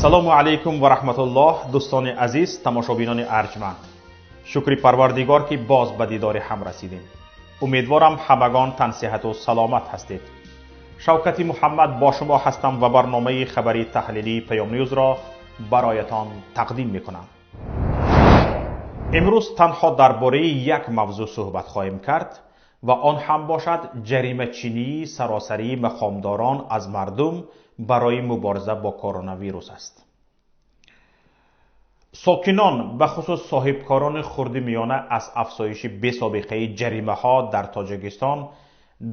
салому алайкум ва раҳматуллоҳ. дӯстони азиз, тамошобинони арҷманд, шукри парвардигор ки боз ба дидори ҳам расидем. умедворам ҳамагон тансиҳату саломат ҳастед. шавкати муҳаммад бо шумо ҳастам ва барномаи хабари таҳлилии Паём Ньюзро бароятон тақдим мекунам. имрӯз танҳо дар бораи як мавзӯъ суҳбат хоҳем кард ва он ҳам бошад ҷаримачинии саросарии мақомдорон аз мардум барои мубориза бо коронавирус аст. сокинон ба хусус соҳибкорони хурди миёна аз афзоиши бесобиқаи ҷаримаҳо дар Тоҷикистон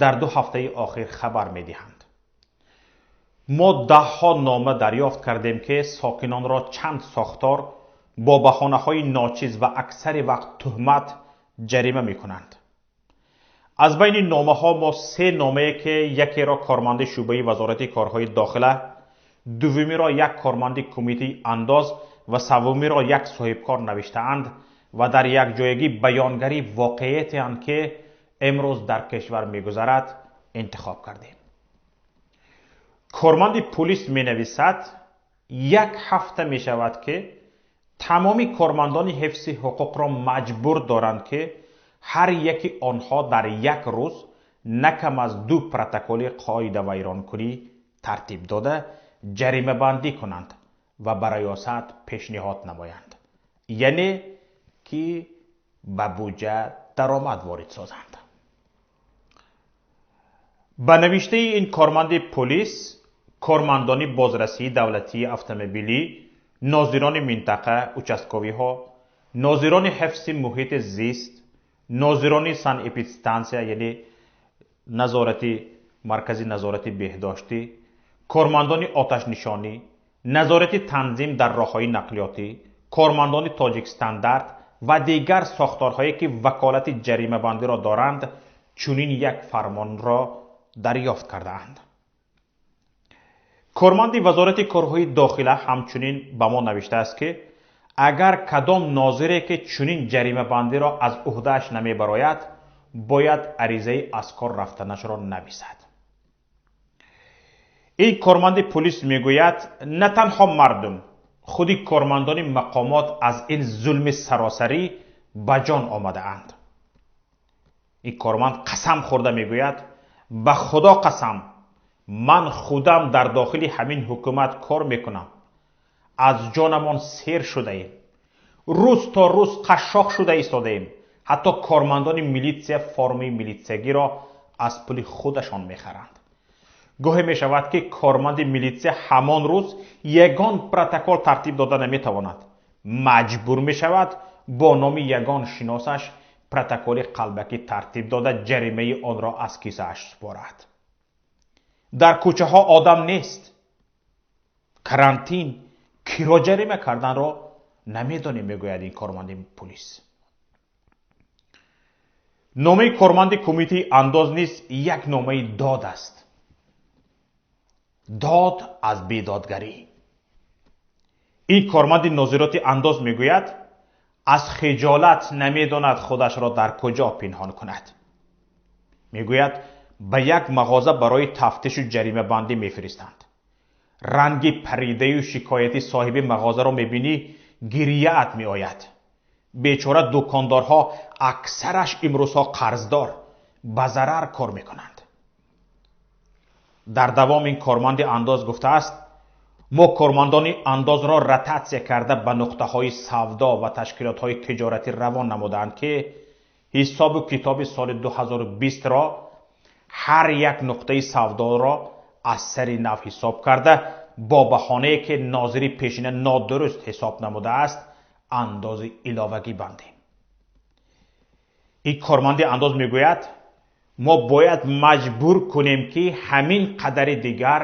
дар 2 ҳафтаи охир хабар медиҳанд. мо даҳҳо нома дарёфт кардем ки сокинонро чанд сохтор бо баҳонаҳои ночиз ва аксари вақт тӯҳмат ҷарима мекунанд. аз байни номаҳо мо 3 номае ки якеро корманди шӯъбаи вазорати корҳои дохила, дуввумиро як корманди кумитаи андоз ва саввумиро як соҳибкор навиштаанд ва дар якҷоягӣ баёнгари воқеиятеанд ки имрӯз дар кишвар мегузарад интихоб кардем. корманди пулис менависад, 1 ҳафта мешавад ки тамоми кормандони ҳифзи ҳуқуқро маҷбур доранд ки ҳар яки онҳо дар як рӯз на кам аз 2 протоколи қоидавайронкунӣ тартиб дода ҷаримабандӣ кунанд ва ба раёсат пешниҳод намоянд, яъне ки ба буҷа даромад ворид созанд. ба навиштаи ин корманди пулис, кормандони бозрасии давлатии автомобилӣ, нозирони минтақа участковиҳо, нозирони ҳифзи муҳити зист, нозирони санэпидстансия яъне маркази назорати беҳдоштӣ, кормандони оташнишонӣ, назорати танзим дар роҳҳои нақлиётӣ, кормандони тоҷик стандарт ва дигар сохторҳое ки ваколати ҷаримабандиро доранд чунин як фармонро дарёфт кардаанд. корманди вазорати корҳои дохила ҳамчунин ба мо навиштааст ки агар кадом нозире ки чунин ҷаримабандиро аз уҳдааш намебарояд, бояд аризаи аз кор рафтанашро нависад. ин корманди пулис мегӯяд, на танҳо мардум, худи кормандони мақомот аз ин зулми саросарӣ ба ҷон омадаанд. ин корманд қасам хӯрда мегӯяд, ба худо қасам, ман худам дар дохили ҳамин ҳукумат кор мекунам. аз ҷонамон сер шудаем. рӯз то рӯз қашшоқ шуда истодаем. ҳатто кормандони милитсия формаи милитсиягиро аз пули худашон мехаранд. гоҳе мешавад ки корманди милитсия ҳамон рӯз ягон протокол тартиб дода наметавонад. маҷбур мешавад бо номи ягон шиносаш протоколи қалбакӣ тартиб дода ҷаримаи онро аз кисааш супорад. дар кӯчаҳо одам нест. карантин, киро ҷарима карданро намедонем, мегӯяд ин корманди пулис. номаи корманди кумитаи андоз низ як номаи дод аст. дод аз бедодгарӣ. ин корманди нозироти андоз мегӯяд, аз хиҷолат намедонад худашро дар куҷо пинҳон кунад. мегӯяд, ба як мағоза барои тафтишу ҷаримабандӣ мефиристанд. ранги паридаю шикояти соҳиби мағозаро мебинӣ, гирияат меояд. бечора дукондорҳо, аксараш имрӯзҳо қарздор, ба зарар кор мекунанд. дар давом ин корманди андоз гуфтааст, мо кормандони андозро ротатсия карда ба нуқтаҳои савдо ва ташкилотҳои тиҷоратӣ равон намуданд ки ҳисобу китоби соли 2020ро ҳар як нуқтаи савдоро аз сари нав ҳисоб карда бо баҳонае ки нозири пешина нодуруст ҳисоб намудааст, андози иловагӣ бандем. ин корманди андоз мегӯяд, мо бояд маҷбур кунем ки ҳамин қадари дигар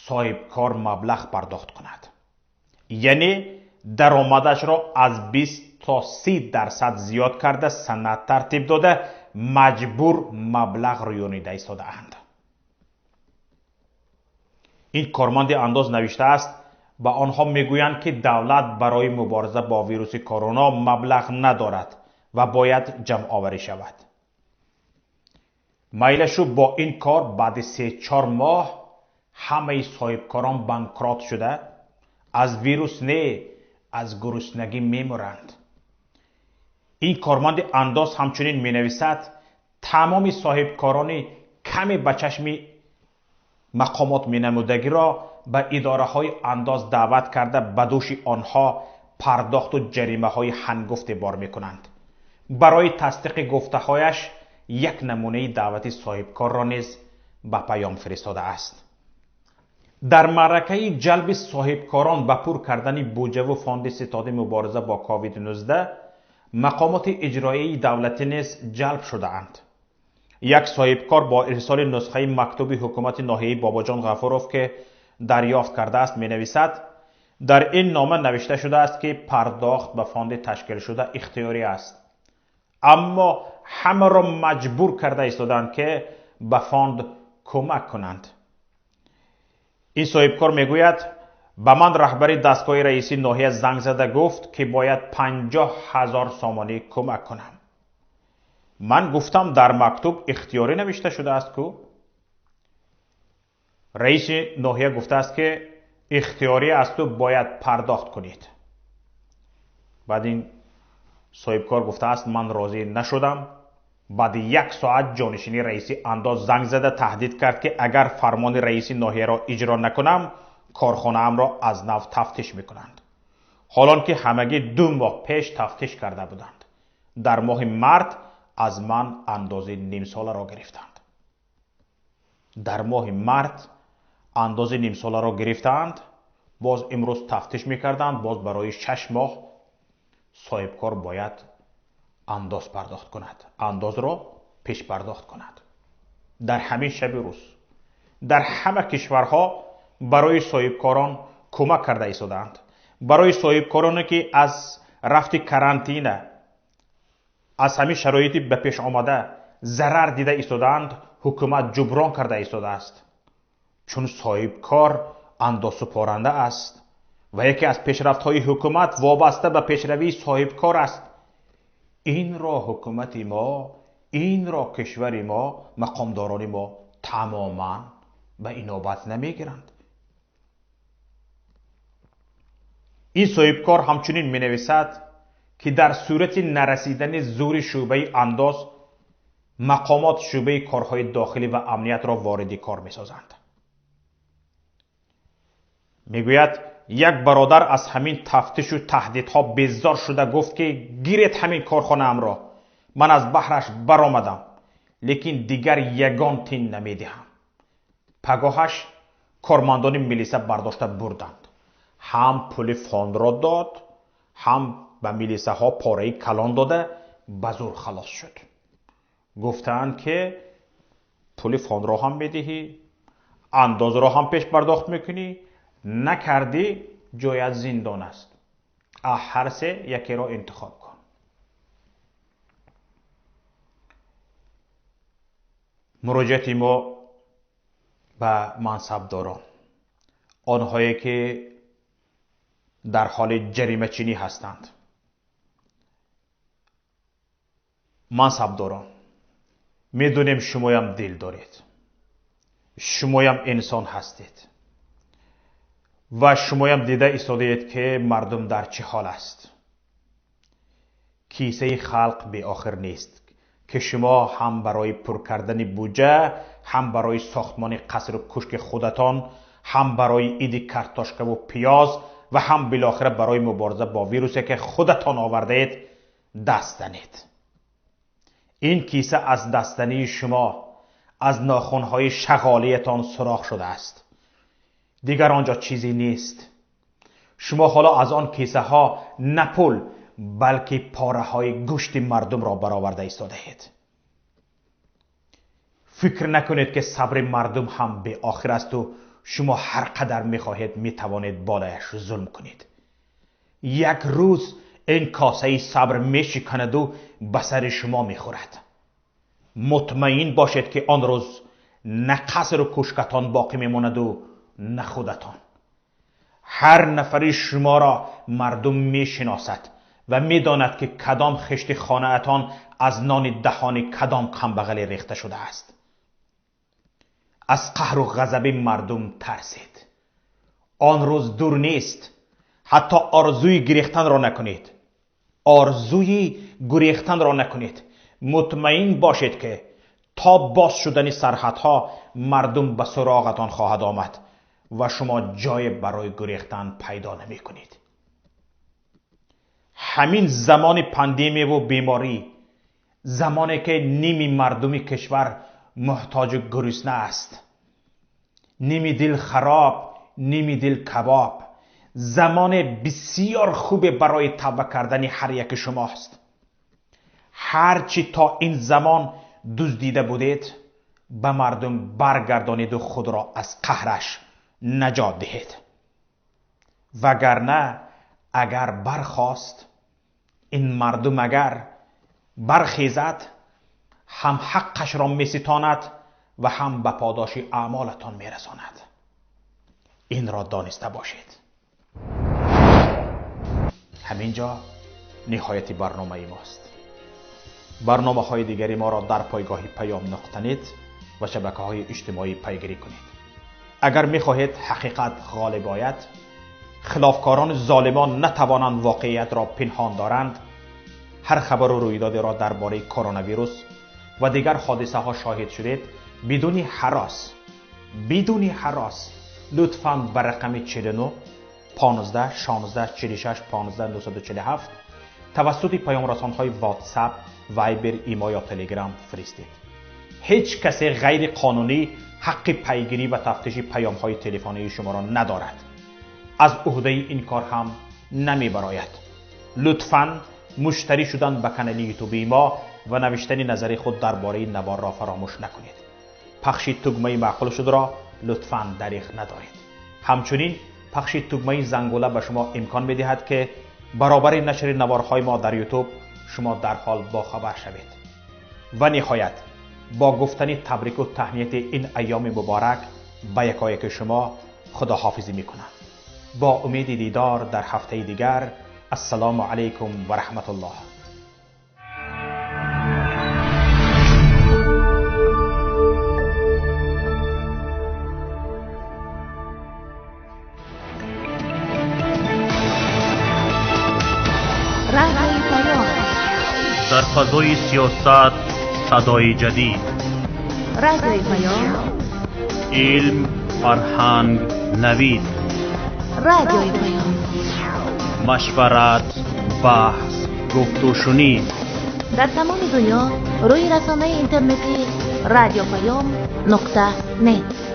соҳибкор маблағ пардохт кунад. яъне даромадашро аз 20 то 30% зиёд карда санад тартиб дода маҷбур маблағ рӯёнида истодаанд. ин корманди андоз навиштааст, ба онҳо мегӯянд ки давлат барои мубориза бо вируси корона маблағ надорад ва бояд ҷамъоварӣ шавад. майлашу бо ин кор баъди 3-4 моҳ ҳамаи соҳибкорон банкрот шуда از ویروس نه، از گرسنگی میمیرند. این کارمند انداز همچنین می نویسد تمام صاحبکاران کمی به چشم مقامات می نمودگی را به اداره های انداز دعوت کرده به دوش آنها پرداخت و جریمه های هنگفت بار می کنند. برای تصدیق گفته هایش یک نمونه دعوت صاحبکار را نیز به پیام فرستاده است. در معرکه جلب صاحبکاران به پر کردن بودجه و فاند ستاد مبارزه با کووید 19 مقامات اجرایی دولتی نیز جلب شده اند. یک صاحبکار با ارسال نسخه مکتوب حکومت ناحیه باباجان غفوروف که دریافت کرده است می نویسد در این نامه نوشته شده است که پرداخت به فاند تشکیل شده اختیاری است، اما همه را مجبور کرده ایستادند که به فاند کمک کنند. این صاحبکار میگوید به من رهبری دستگاه رئیسی ناحیه زنگ زده گفت که باید 50,000 سامانی کمک کنم. من گفتم در مکتوب اختیاری نوشته شده است کو؟ رئیس ناحیه گفته است که اختیاری است و باید پرداخت کنید. بعد این صاحبکار گفته است من راضی نشدم. بعد 1 ساعت جانشینی رئیس انداز زنگ زده تهدید کرد که اگر فرمان رئیس ناحیه را اجرا نکنم کارخانه ام را از نو تفتیش میکنند، حالان که همگی 2 ماه پیش تفتیش کرده بودند. در ماه مارس از من اندازه نیم ساله را گرفتند. در ماه مارس اندازه نیم ساله را گرفتند. باز امروز تفتیش میکردند. باز برای 6 ماه صاحبکار باید انداز پرداخت کند، انداز را پیش پرداخت کند. در همین شب روز در همه کشورها برای صاحبکاران کمک کرده ایستادند. برای صاحبکارانی که از رفت کرانتینه، از همین شرایطی به پیش آمده ضرر دیده ایستادند، حکومت جبران کرده ایستاده است. چون صاحبکار انداز سپارنده است و یکی از پیشرفت‌های حکومت وابسته به پیشروی صاحبکار است. این را حکومت ما، این را کشور ما، مقامداران ما تماما به اینابت نمیگیرند. این صاحبکار همچنین می نویسد که در صورت نرسیدن زور شعبه انداز مقامات شعبه کارهای داخلی و امنیت را وارد کار می سازند. می گوید یک برادر از همین تفتیش و تهدیدها بیزار شده گفت که گیرید همین کارخانه ام را، من از بحرش برآمدم لیکن دیگر یگان تین نمیدهم. پگاهش کارمندان ملیسه برداشته بردند، هم پول فاند را داد، هم به ملیسه ها پاره کلان داده به زور خلاص شد. گفتند که پول فاند را هم میدهی، انداز را هم پیش پرداخت میکنی، نکردی جایت زندان است. هر سه یکی را انتخاب کن. مراجعت ما به منصبداران، آنهایی که در حال جریمه چینی هستند. منصبداران، میدونیم شمایم دل دارید، شمایم انسان هستید و شمایم دیده ایستادید که مردم در چه حال است. کیسه خلق به آخر نیست که شما هم برای پر کردن بودجه، هم برای ساختمان قصر و کشک خودتان، هم برای ایدی کارتاشکه و پیاز و هم بالاخره برای مبارزه با ویروسی که خودتان آوردید دست زنید. این کیسه از دستنی شما، از ناخنهای شغالیتان سوراخ شده است. دیگر آنجا چیزی نیست. شما حالا از آن کیسه ها نه پول بلکه پاره های گوشت مردم را برآورده ایستاده‌اید. فکر نکنید که صبر مردم هم به آخر است و شما هر قدر میخواهید میتوانید بالایش ظلم کنید. یک روز این کاسه صبر میشکند و به سر شما میخورد. مطمئن باشید که آن روز نه قصر و کشکتان باقی میماند و نه خودتان. هر نفری شما را مردم میشناسد و میداند که کدام خشت خانه اتان از نان دهان کدام کمبغل ریخته شده است. از قهر و غضب مردم ترسید. آن روز دور نیست حتی آرزوی گریختن را نکنید. آرزوی گریختن را نکنید. مطمئن باشید که تا باز شدن سرحدها مردم به سراغتان خواهد آمد و شما جای برای گریختن پیدا نمی کنید. همین زمان پاندمی و بیماری، زمانی که نیمی مردم کشور محتاج گرسنه است، نیمی دل خراب، نیمی دل کباب، زمان بسیار خوب برای توبه کردن هر یک شماست. هرچی تا این زمان دزدیده بودید به مردم برگردانید و خود را از قهرش نجات دهید. وگرنه اگر برخاست این مردم، اگر برخیزد، هم حقش را میستاند و هم به پاداش اعمالتان میرساند. این را دانسته باشید. همینجا نهایت برنامه ماست. برنامه های دیگری ما را در پایگاه پیام.net و شبکه های اجتماعی پیگیری کنید. اگر می خواهید حقیقت غالب آید، خلافکاران ظالمان نتوانند واقعیت را پنهان دارند، هر خبر و رویداد را درباره کرونا ویروس و دیگر حادثه ها شاهد شدید، بدون هراس لطفاً به رقم 49 15 16 46 15 247 توسط پیام رسان های واتساپ، وایبر، ایما یا تلگرام فرستید. هیچ کسی غیر قانونی حق پیگیری و تفتیش پیام های تلفنی شما را ندارد. از عهده این کار هم نمی براید. لطفاً مشتری شدن به کانال یوتیوب ما و نوشتن نظر خود درباره نوار را فراموش نکنید. پخش تگمه معقول شده را لطفاً دریغ ندارید. همچنین پخش تگمه زنگوله به شما امکان می‌دهد که برابر نشر نوارهای ما در یوتیوب شما در حال باخبر شوید. و نهایت با گفتن تبریک و تهنیت این ایام مبارک به یکایک شما خداحافظی میکنم. با امید دیدار در هفته دیگر. السلام علیکم و رحمت الله. در فضای سیاست صدای جدید. رادیوی پیام. علم، فرهنگ، نوید. رادیوی پیام. مشورت، بحث، گفت و شنید. در تمام دنیا روی رسانه اینترنتی رادیو پیام .net